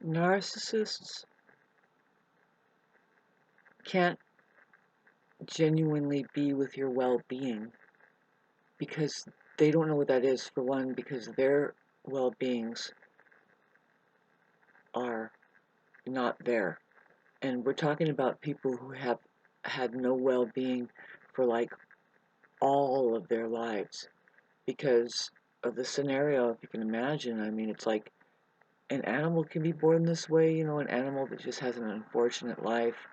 Narcissists can't genuinely be with your well-being because they don't know what that is, for one, because their well-beings are not there. And we're talking about people who have had no well-being for like all of their lives because of the scenario, if you can imagine. I mean, it's like an animal can be born this way, an animal that just has an unfortunate life.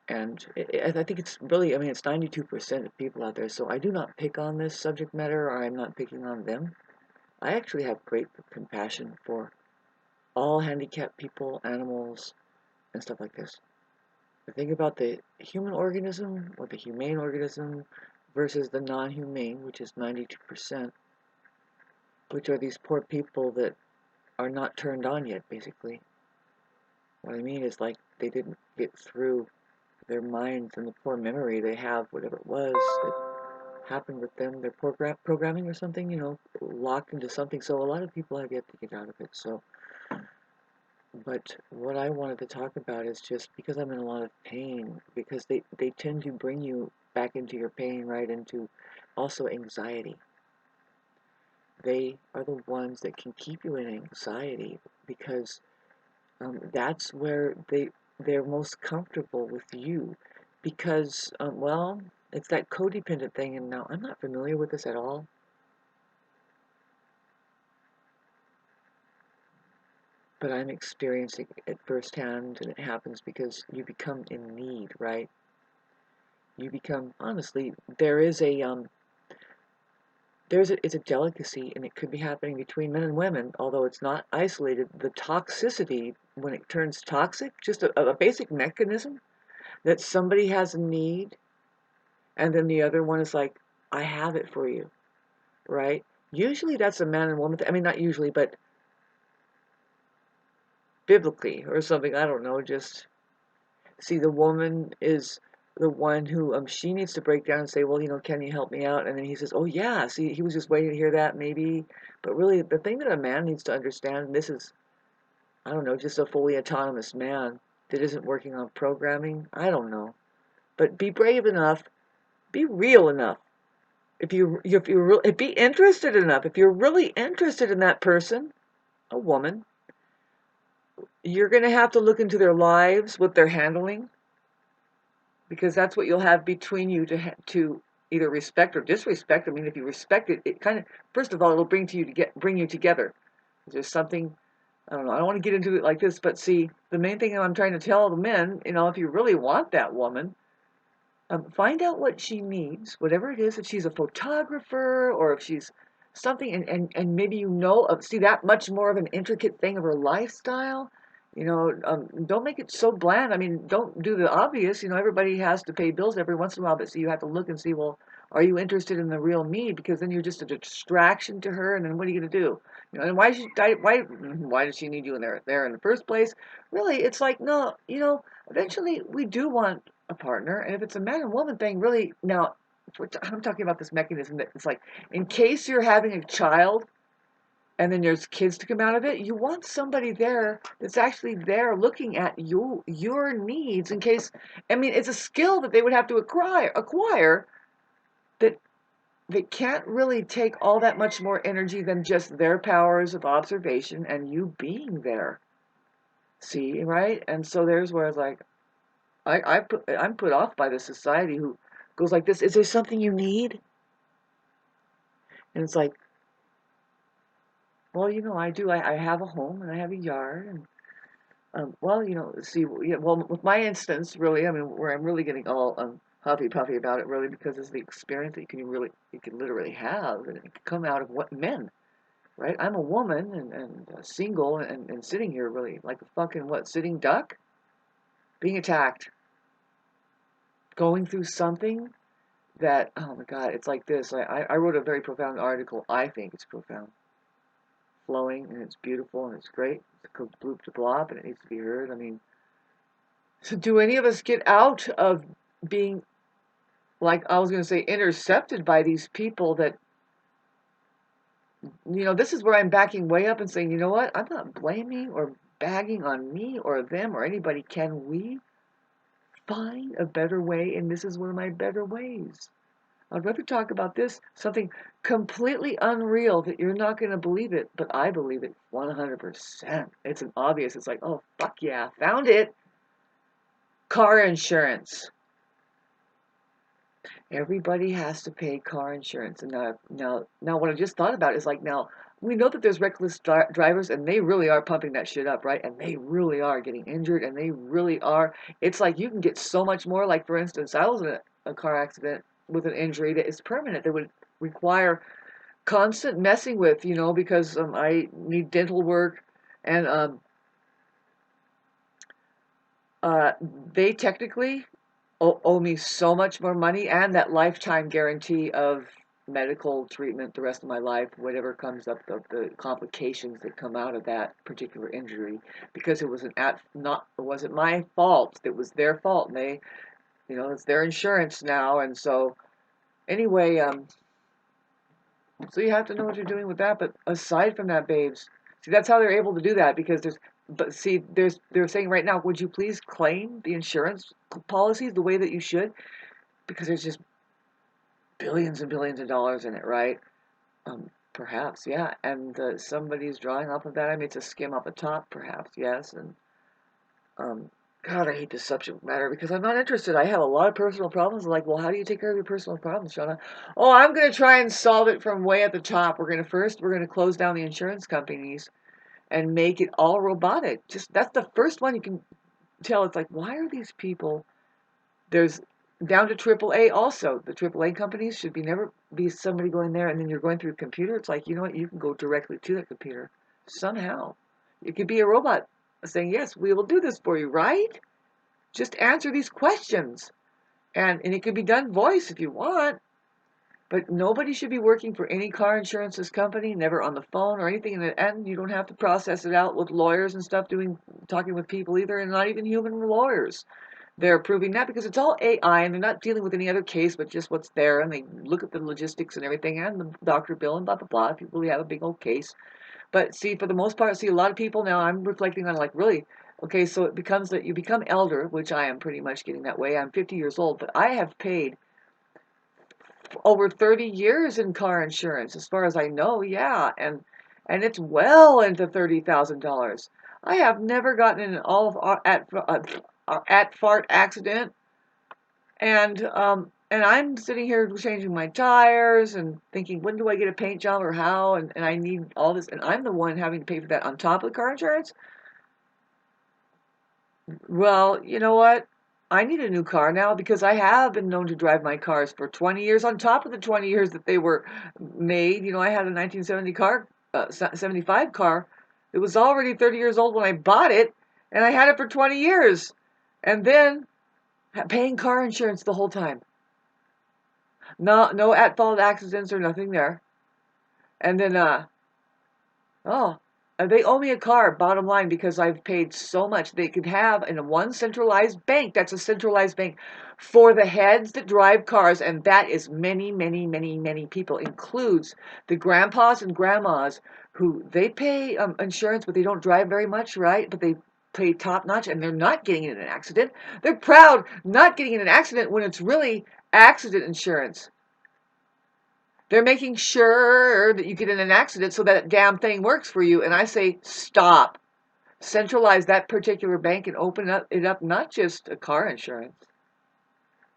And I think it's really, I mean, it's 92% of people out there. So I do not pick on this subject matter, or I'm not picking on them. I actually have great compassion for all handicapped people, animals, and stuff like this. The thing about the human organism, or the humane organism, versus the non-humane, which is 92%, which are these poor people that are not turned on yet, basically. What I mean is, like, they didn't get through their minds and the poor memory they have, whatever it was that happened with them, their programming or something, locked into something. So a lot of people have yet to get out of it. So, but what I wanted to talk about is just because I'm in a lot of pain, because they tend to bring you back into your pain, right, into also anxiety. They are the ones that can keep you in anxiety because that's where they're most comfortable with you because well, it's that codependent thing. And now I'm not familiar with this at all, but I'm experiencing it firsthand, and it happens because you become in need, right? You become, honestly, it's a delicacy, and it could be happening between men and women, although it's not isolated. The toxicity, when it turns toxic, just a basic mechanism that somebody has a need, and then the other one is like, I have it for you, right? Usually that's a man and woman I mean, not usually, but biblically or something. I don't know. Just see, the woman is the one who she needs to break down and say, well, can you help me out? And then he says, oh yeah. See, he was just waiting to hear that, maybe. But really, the thing that a man needs to understand, and this is, I don't know, just a fully autonomous man that isn't working on programming. I don't know, but be brave enough, be real enough. If you be interested enough, if you're really interested in that person, a woman, you're going to have to look into their lives, what they're handling, because that's what you'll have between you to either respect or disrespect. I mean, if you respect it, it kind of, first of all, it'll bring you together. There's something, I don't know, I don't want to get into it like this, but see, the main thing I'm trying to tell the men, if you really want that woman, find out what she needs, whatever it is, if she's a photographer or if she's something, and maybe see that much more of an intricate thing of her lifestyle. Don't make it so bland. I mean, don't do the obvious. Everybody has to pay bills every once in a while, but so you have to look and see, well, are you interested in the real me? Because then you're just a distraction to her, and then what are you going to do? And why does she need you in there in the first place? Really, it's like, no, eventually we do want a partner, and if it's a man and woman thing, really, now I'm talking about this mechanism that it's like, in case you're having a child and then there's kids to come out of it, you want somebody there that's actually there looking at your needs in case. I mean, it's a skill that they would have to acquire that they can't really take all that much more energy than just their powers of observation and you being there. See, right? And so there's where it's like, I'm put off by the society who goes like this. Is there something you need? And it's like, well, I do. I have a home and I have a yard. And well, see, yeah, well, with my instance, really, I mean, where I'm really getting all huffy puffy about it, really, because it's the experience that you can literally have, and it can come out of what men, right? I'm a woman and single and sitting here really like a fucking sitting duck, being attacked, going through something that, oh my God, it's like this. I wrote a very profound article. I think it's profound, flowing, and it's beautiful, and it's great. It's called Bloop to Blop, and it needs to be heard. I mean, so do any of us get out of being, like I was going to say, intercepted by these people that This is where I'm backing way up and saying, you know what? I'm not blaming or bagging on me or them or anybody. Can we find a better way? And this is one of my better ways. I'd rather talk about this, something completely unreal that you're not going to believe it, but I believe it 100%. It's an obvious. It's like, oh, fuck yeah, found it. Car insurance. Everybody has to pay car insurance. And now, what I just thought about is like, now, we know that there's reckless drivers, and they really are pumping that shit up, right? And they really are getting injured, and they really are. It's like you can get so much more. Like, for instance, I was in a car accident with an injury that is permanent, that would require constant messing with, because I need dental work, and uh, they technically owe me so much more money and that lifetime guarantee of medical treatment the rest of my life, whatever comes up, the complications that come out of that particular injury, because it wasn't my fault, it was their fault, and they, it's their insurance now, and so anyway, so you have to know what you're doing with that. But aside from that, babes, see, that's how they're able to do that, because they're saying right now, would you please claim the insurance policies the way that you should? Because there's just billions and billions of dollars in it, right? Perhaps, yeah. And somebody's drawing off of that. I mean, it's a skim off the top, perhaps, yes. And um, God, I hate this subject matter because I'm not interested. I have a lot of personal problems. Like, well, how do you take care of your personal problems, Shauna? Oh, I'm going to try and solve it from way at the top. We're going to close down the insurance companies and make it all robotic. Just that's the first one you can tell. It's like, why are these people? There's down to AAA also. The AAA companies should never be somebody going there and then you're going through a computer. It's like, you know what? You can go directly to the computer somehow. It could be a robot saying, yes, we will do this for you, right? Just answer these questions. And it could be done voice if you want. But nobody should be working for any car insurance's company, never on the phone or anything. And you don't have to process it out with lawyers and stuff, talking with people either, and not even human lawyers. They're proving that because it's all AI and they're not dealing with any other case but just what's there, and they look at the logistics and everything and the doctor bill and blah blah blah if you really have a big old case. But see, for the most part, see, a lot of people now, I'm reflecting on, like, really, okay, so it becomes that you become elder, which I am pretty much getting that way. I'm 50 years old, but I have paid over 30 years in car insurance as far as I know, yeah, and it's well into $30,000. I have never gotten in an all of at fart accident, and I'm sitting here changing my tires and thinking, when do I get a paint job or how? And I need all this, and I'm the one having to pay for that on top of the car insurance. Well, you know what? I need a new car now because I have been known to drive my cars for 20 years on top of the 20 years that they were made. I had a 1970 car, 75 car. It was already 30 years old when I bought it, and I had it for 20 years. And then paying car insurance the whole time. No at-fault accidents or nothing there. And then, oh, they owe me a car, bottom line, because I've paid so much. They could have in one centralized bank, that's a centralized bank, for the heads that drive cars, and that is many, many, many, many people. Includes the grandpas and grandmas who they pay insurance, but they don't drive very much, right? But they pay top notch, and they're not getting in an accident. They're proud not getting in an accident when it's really accident insurance. They're making sure that you get in an accident so that damn thing works for you. And I say, stop. Centralize that particular bank and open it up, not just a car insurance.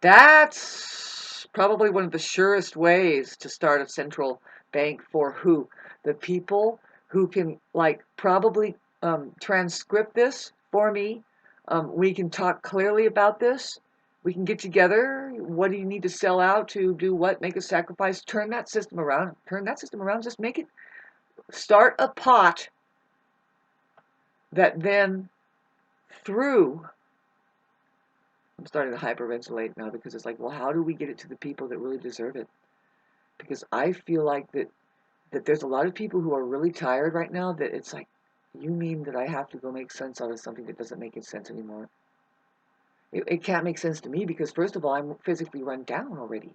That's probably one of the surest ways to start a central bank for who? The people who can, like, probably transcript this for me. We can talk clearly about this. We can get together. What do you need to sell out to do what? Make a sacrifice. Turn that system around. Turn that system around. Just make it. Start a pot that then through. I'm starting to hyperventilate now because it's like, well, how do we get it to the people that really deserve it? Because I feel like that there's a lot of people who are really tired right now that it's like, you mean that I have to go make sense out of something that doesn't make any sense anymore? It can't make sense to me because, first of all, I'm physically run down already.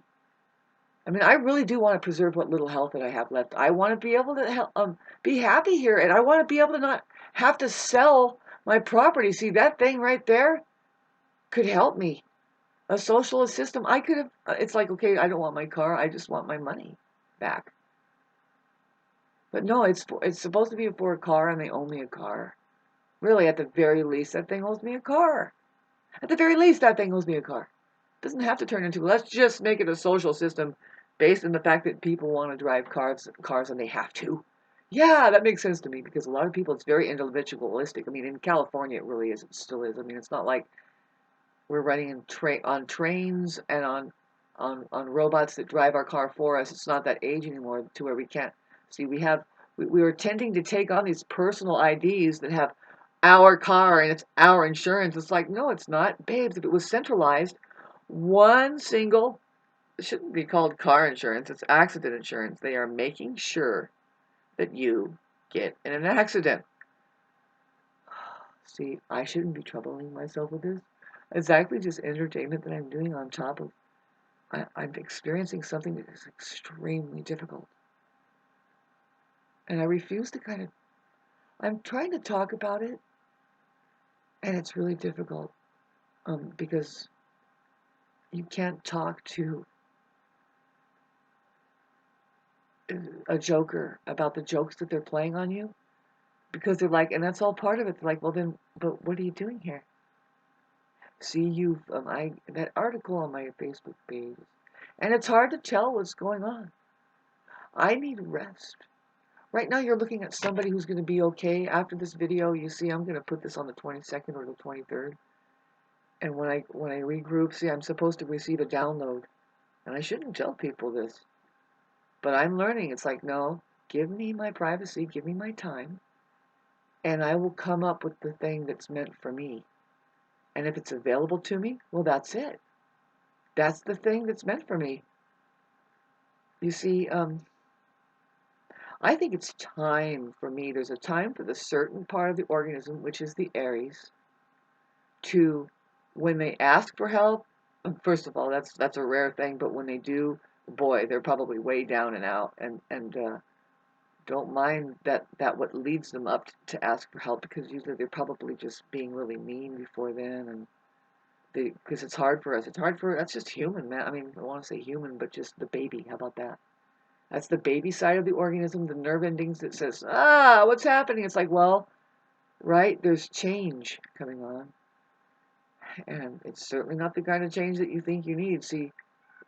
I mean, I really do want to preserve what little health that I have left. I want to be able to be happy here, and I want to be able to not have to sell my property. See, that thing right there could help me. A socialist system, I could have. It's like, okay, I don't want my car. I just want my money back. But no, it's supposed to be for a car, and they owe me a car. Really, at the very least, that thing owes me a car. At the very least, that thing owes me a car. It doesn't have to turn into. Let's just make it a social system based on the fact that people want to drive cars, and they have to. Yeah, that makes sense to me because a lot of people, it's very individualistic. I mean, in California, it really is. It still is. I mean, it's not like we're running on trains and on robots that drive our car for us. It's not that age anymore to where we can't see. We are tending to take on these personal IDs that have our car and it's our insurance. It's like, no, it's not, babes. If it was centralized, one single, it shouldn't be called car insurance. It's accident insurance. They are making sure that you get in an accident. See, I shouldn't be troubling myself with this. It's actually just entertainment that I'm doing on top of I'm experiencing something that is extremely difficult. And I refuse to I'm trying to talk about it, and it's really difficult because you can't talk to a joker about the jokes that they're playing on you because they're like, and that's all part of it. They're like, well, then, but what are you doing here? See, that article on my Facebook page, and it's hard to tell what's going on. I need rest. Right now you're looking at somebody who's going to be okay. After this video, you see I'm going to put this on the 22nd or the 23rd. And when I regroup, see, I'm supposed to receive a download. And I shouldn't tell people this. But I'm learning. It's like, no, give me my privacy, give me my time, and I will come up with the thing that's meant for me. And if it's available to me, well, that's it. That's the thing that's meant for me. You see, I think it's time for me. There's a time for the certain part of the organism, which is the Aries, to when they ask for help. First of all, that's a rare thing, but when they do, boy, they're probably way down and out, and don't mind that what leads them up to ask for help because usually they're probably just being really mean before then, and because it's hard for us. It's hard for that's just human, man. I mean, I want to say human, but just the baby. How about that? That's the baby side of the organism, the nerve endings that says, what's happening? It's like, well, right, there's change coming on. And it's certainly not the kind of change that you think you need. See,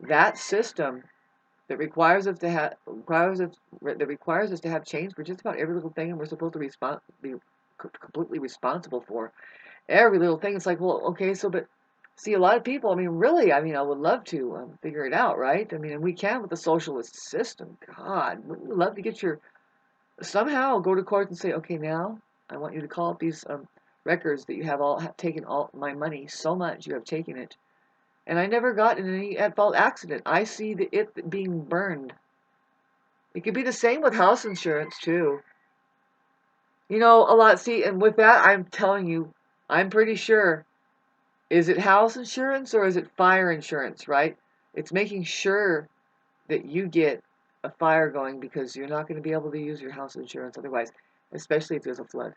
that system that requires us to have change for just about every little thing, and we're supposed to be completely responsible for every little thing. It's like, well, okay, so but see, a lot of people. I mean, really, I mean, I would love to figure it out, right? I mean, and we can with the socialist system. God, wouldn't you love to get your somehow go to court and say, okay, now I want you to call up these records that you have taken all my money so much you have taken it, and I never got in any at-fault accident. I see it being burned. It could be the same with house insurance too. You know, a lot. See, and with that, I'm telling you, I'm pretty sure. Is it house insurance or is it fire insurance? Right? It's making sure that you get a fire going because you're not going to be able to use your house insurance otherwise, especially if there's a flood.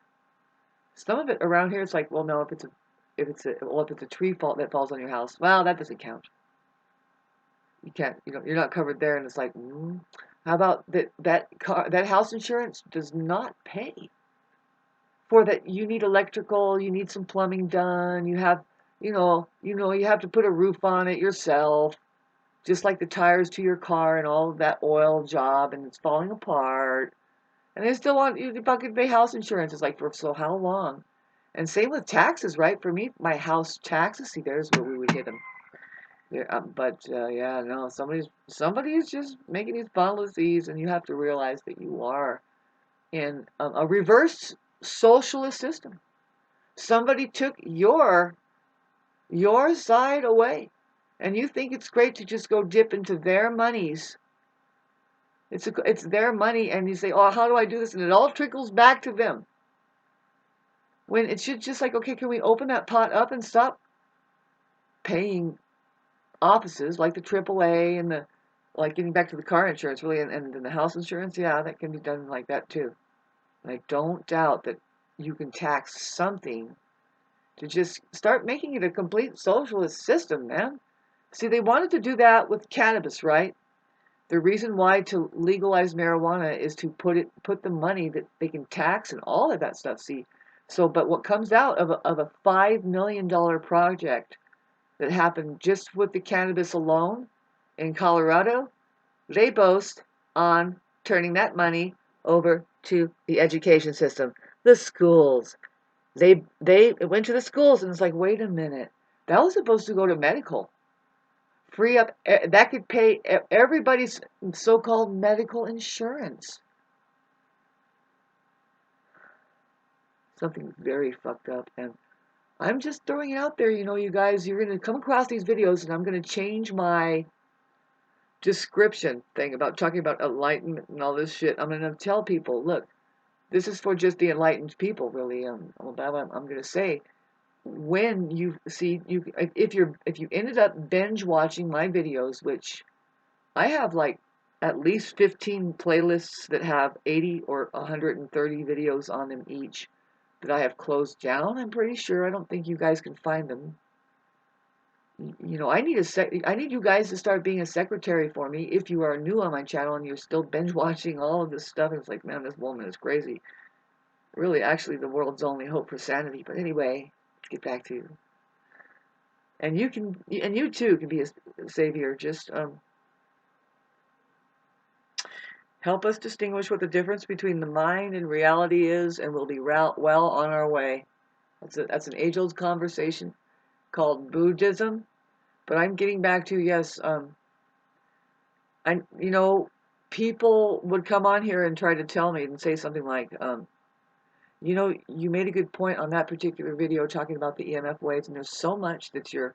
Some of it around here, it's like, well, no, if it's a tree fault that falls on your house, well, that doesn't count. You can't, you're not covered there, and it's like, how about that house insurance does not pay for that. You need electrical, you need some plumbing done, you have, you have to put a roof on it yourself, just like the tires to your car and all of that oil job, and it's falling apart, and they still want you to fucking pay house insurance. It's like, for so how long? And same with taxes, right? For me, my house taxes, see, there's where we would hit them. Yeah, yeah, no, somebody's just making these policies, and you have to realize that you are in a reverse socialist system. Somebody took your side away, and you think it's great to just go dip into their monies. It's their money, and you say, oh, how do I do this? And it all trickles back to them. When it should just like, okay, can we open that pot up and stop paying offices like the AAA and the like getting back to the car insurance, really, and then the house insurance, yeah, that can be done like that too. And I don't doubt that you can tax something to just start making it a complete socialist system, man. See, they wanted to do that with cannabis, right? The reason why to legalize marijuana is to put the money that they can tax and all of that stuff. See, so but what comes out of a $5 million project that happened just with the cannabis alone in Colorado, they boast on turning that money over to the education system, the schools. They went to the schools and it's like, wait a minute, that was supposed to go to medical. Free up that could pay everybody's so-called medical insurance. Something very fucked up, and I'm just throwing it out there. You guys, you're gonna come across these videos, and I'm gonna change my description thing about talking about enlightenment and all this shit. I'm gonna tell people, look, this is for just the enlightened people, really. I'm gonna say, when you see if you ended up binge watching my videos, which I have like at least 15 playlists that have 80 or 130 videos on them each that I have closed down. I'm pretty sure. I don't think you guys can find them. I need you guys to start being a secretary for me if you are new on my channel and you're still binge watching all of this stuff. It's like, man, this woman is crazy. Really, actually, the world's only hope for sanity. But anyway, let's get back to, and you too can be a savior. Just help us distinguish what the difference between the mind and reality is, and we'll be well on our way. That's an age-old conversation called Buddhism. But I'm getting back to, yes, I people would come on here and try to tell me and say something like, you made a good point on that particular video talking about the EMF waves, and there's so much that you're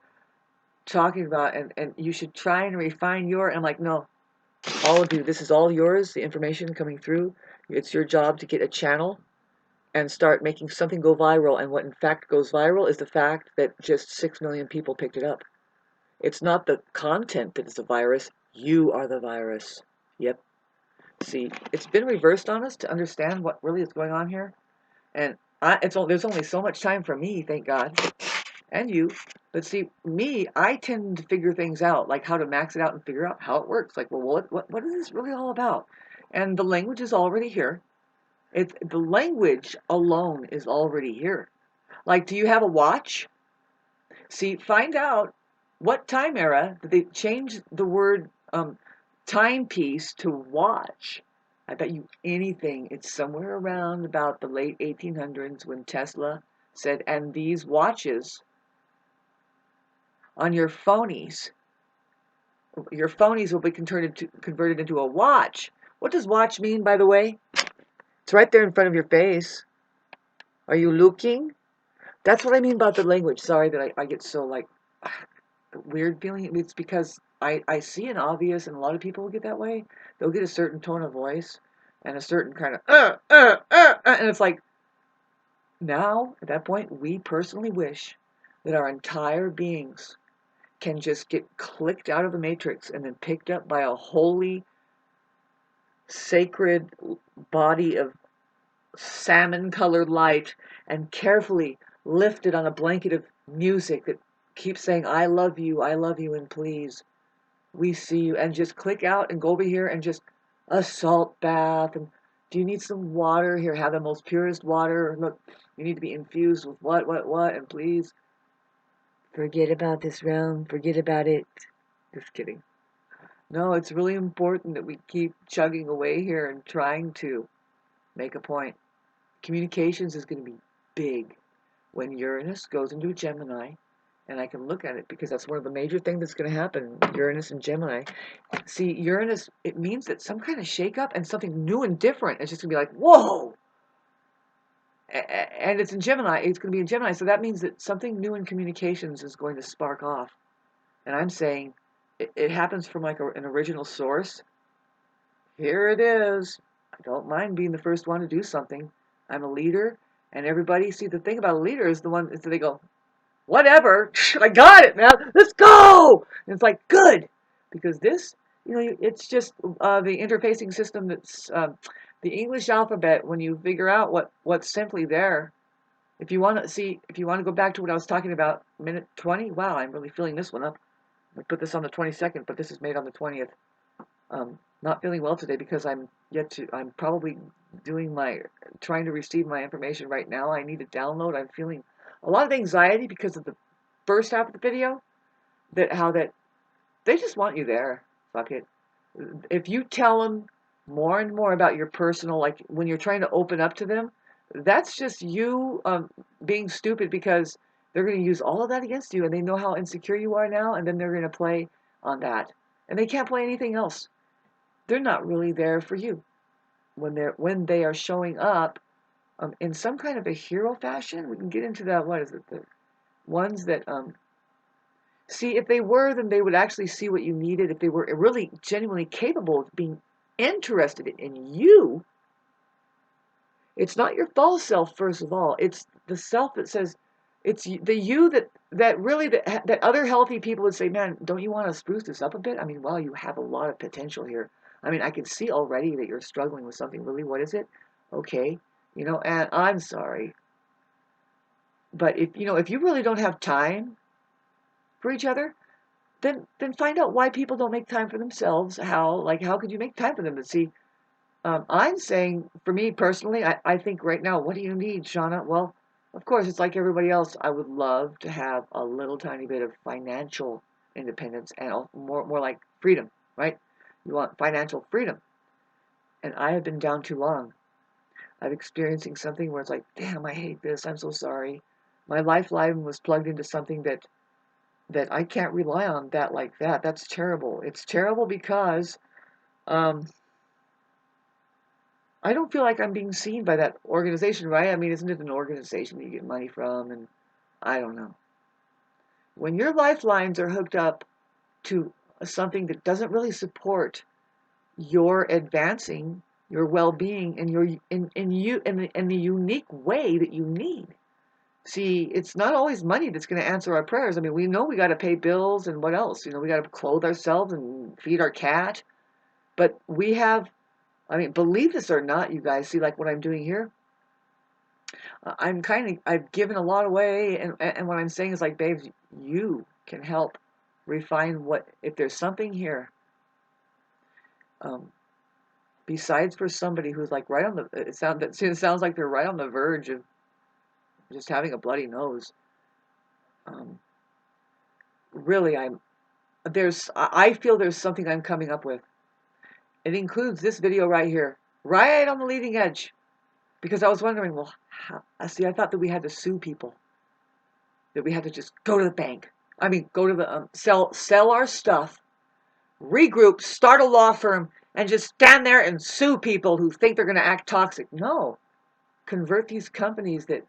talking about, and you should try and refine and I'm like, no, all of you, this is all yours, the information coming through. It's your job to get a channel and start making something go viral. And what in fact goes viral is the fact that just 6 million people picked it up. It's not the content that is the virus. You are the virus. Yep. See, it's been reversed on us to understand what really is going on here. And there's only so much time for me, thank God, and you. But see, me, I tend to figure things out, like how to max it out and figure out how it works. Like, well, what is this really all about? And the language is already here. The language alone is already here. Like, do you have a watch? See, find out what time era did they change the word timepiece to watch. I bet you anything it's somewhere around about the late 1800s when Tesla said, and these watches on your phonies will be converted into a watch. What does watch mean, by the way? It's right there in front of your face. Are you looking? That's what I mean about the language. Sorry that I get so like weird feeling. It's because I see an obvious, and a lot of people will get that way. They'll get a certain tone of voice and a certain kind of and it's like, now at that point we personally wish that our entire beings can just get clicked out of the matrix and then picked up by a holy sacred body of salmon colored light and carefully lifted on a blanket of music that keeps saying, I love you, and please, we see you, and just click out and go over here and just a salt bath. And do you need some water? Here, have the most purest water. Look, you need to be infused with what, and please forget about this realm, forget about it. Just kidding. No, it's really important that we keep chugging away here and trying to make a point. Communications is going to be big when Uranus goes into Gemini, and I can look at it because that's one of the major things that's going to happen, Uranus and Gemini. See, Uranus, it means that some kind of shakeup and something new and different. It's just going to be like, whoa! And it's in Gemini. It's going to be in Gemini, so that means that something new in communications is going to spark off. And I'm saying it happens from like an original source. Here it is. I don't mind being the first one to do something. I'm a leader, and everybody, see, the thing about a leader is the one, is they go, whatever, I got it, man, let's go! And it's like, good, because this it's just the interfacing system that's the English alphabet. When you figure out what's simply there, if you want to go back to what I was talking about, minute 20. Wow, I'm really filling this one up. I put this on the 22nd, but this is made on the 20th. Not feeling well today because I'm probably trying to receive my information right now. I need to download. I'm feeling a lot of anxiety because of the first half of the video, that they just want you there. Fuck it. If you tell them more and more about your personal, like when you're trying to open up to them, that's just you being stupid, because they're going to use all of that against you, and they know how insecure you are now, and then they're going to play on that. And they can't play anything else. They're not really there for you when they are showing up in some kind of a hero fashion. We can get into that. What is it? The ones that see, if they were, then they would actually see what you needed. If they were really genuinely capable of being interested in you, it's not your false self, first of all. It's the self that says, it's the you that other healthy people would say, man, don't you want to spruce this up a bit? I mean, wow, you have a lot of potential here. I mean, I can see already that you're struggling with something. Really, what is it? Okay, and I'm sorry. But if you really don't have time for each other, then find out why people don't make time for themselves. How could you make time for them? To see, I'm saying, for me personally, I think right now, what do you need, Shauna? Well, of course, it's like everybody else. I would love to have a little tiny bit of financial independence, and more like freedom, right? You want financial freedom. And I have been down too long. I'm experiencing something where it's like, damn, I hate this. I'm so sorry. My lifeline was plugged into something that I can't rely on that like that. That's terrible. It's terrible because um, I don't feel like I'm being seen by that organization, right? I mean, isn't it an organization that you get money from? And I don't know. When your lifelines are hooked up to something that doesn't really support your advancing your well-being and your in the unique way that you need. See, it's not always money that's going to answer our prayers. I mean, we know we got to pay bills, and what else? We got to clothe ourselves and feed our cat. But we have, I mean, believe this or not, you guys, see, like what I'm doing here, I've given a lot away, and what I'm saying is like, babes, you can help refine if there's something here, um, besides for somebody who's like right on it sounds like they're right on the verge of just having a bloody nose. Um, really, I feel there's something I'm coming up with. It includes this video right here, right on the leading edge, because I was wondering, well, I thought that we had to sue people, that we had to just go to the bank. I mean, go to the sell our stuff, regroup, start a law firm, and just stand there and sue people who think they're going to act toxic. No, convert these companies that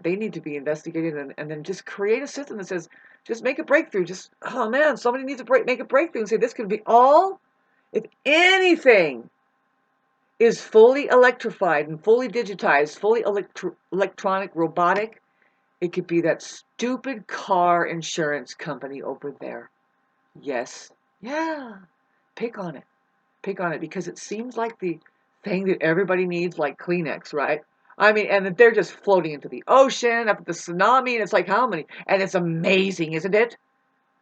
they need to be investigated, and then just create a system that says, just make a breakthrough. Just, oh man, somebody needs to make a breakthrough and say this could be all, if anything is fully electrified and fully digitized, fully electronic, robotic, it could be that stupid car insurance company over there. Yes. Yeah. Pick on it. Pick on it, because it seems like the thing that everybody needs, like Kleenex, right? I mean, and that they're just floating into the ocean after the tsunami, and it's like, how many? And it's amazing, isn't it?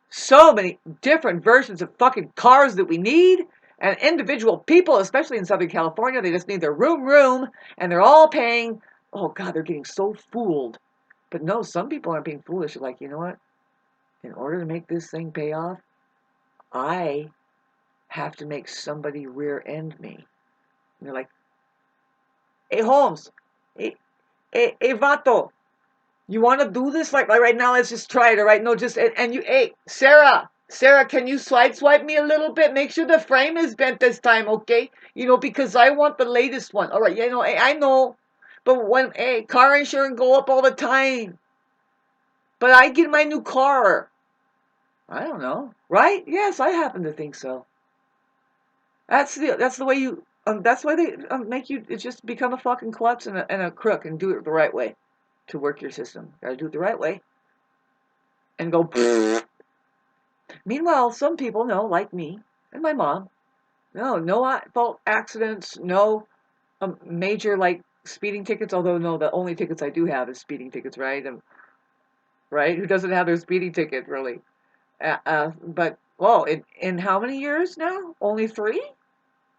So many different versions of fucking cars that we need, and individual people, especially in Southern California, they just need their room, and they're all paying. Oh God, they're getting so fooled. But no, some people aren't being foolish. They're like, you know what? In order to make this thing pay off, I have to make somebody rear end me. And they're like, hey Holmes, hey Vato, you want to do this? Like right now, let's just try it. All right, no, just and you, hey Sarah, can you swipe me a little bit? Make sure the frame is bent this time, okay? Because I want the latest one. All right, hey, I know, but when car insurance go up all the time, but I get my new car. I don't know, right? Yes, I happen to think so. That's the way you that's why they make you just become a fucking klutz and a crook, and do it the right way to work your system. Gotta do it the right way and go. Meanwhile, some people know, like me and my mom, No, no fault accidents, no major like speeding tickets. Although no, the only tickets I do have is speeding tickets, right? Right? Who doesn't have their speeding ticket really? But whoa, in how many years now? Only three?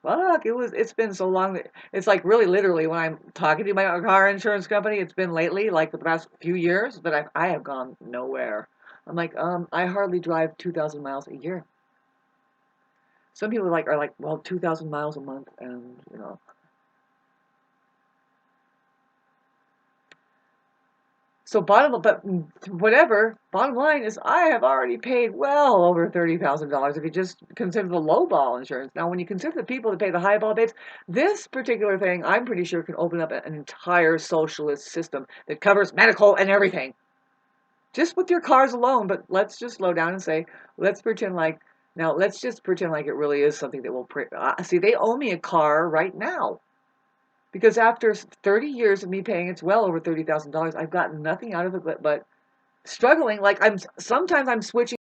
Fuck, it's been so long that it's like really literally when I'm talking to my car insurance company, it's been lately, like for the past few years, that I have gone nowhere. I'm like, I hardly drive 2,000 miles a year. Some people are like, well, 2,000 miles a month, and So but whatever. Bottom line is, I have already paid well over $30,000 if you just consider the low ball insurance. Now, when you consider the people that pay the high ball bids, this particular thing, I'm pretty sure, can open up an entire socialist system that covers medical and everything, just with your cars alone. But let's just slow down and say, let's pretend like now, let's just pretend like it really is something that will. See, they owe me a car right now. Because after 30 years of me paying, it's well over $30,000. I've gotten nothing out of it but struggling. Like sometimes I'm switching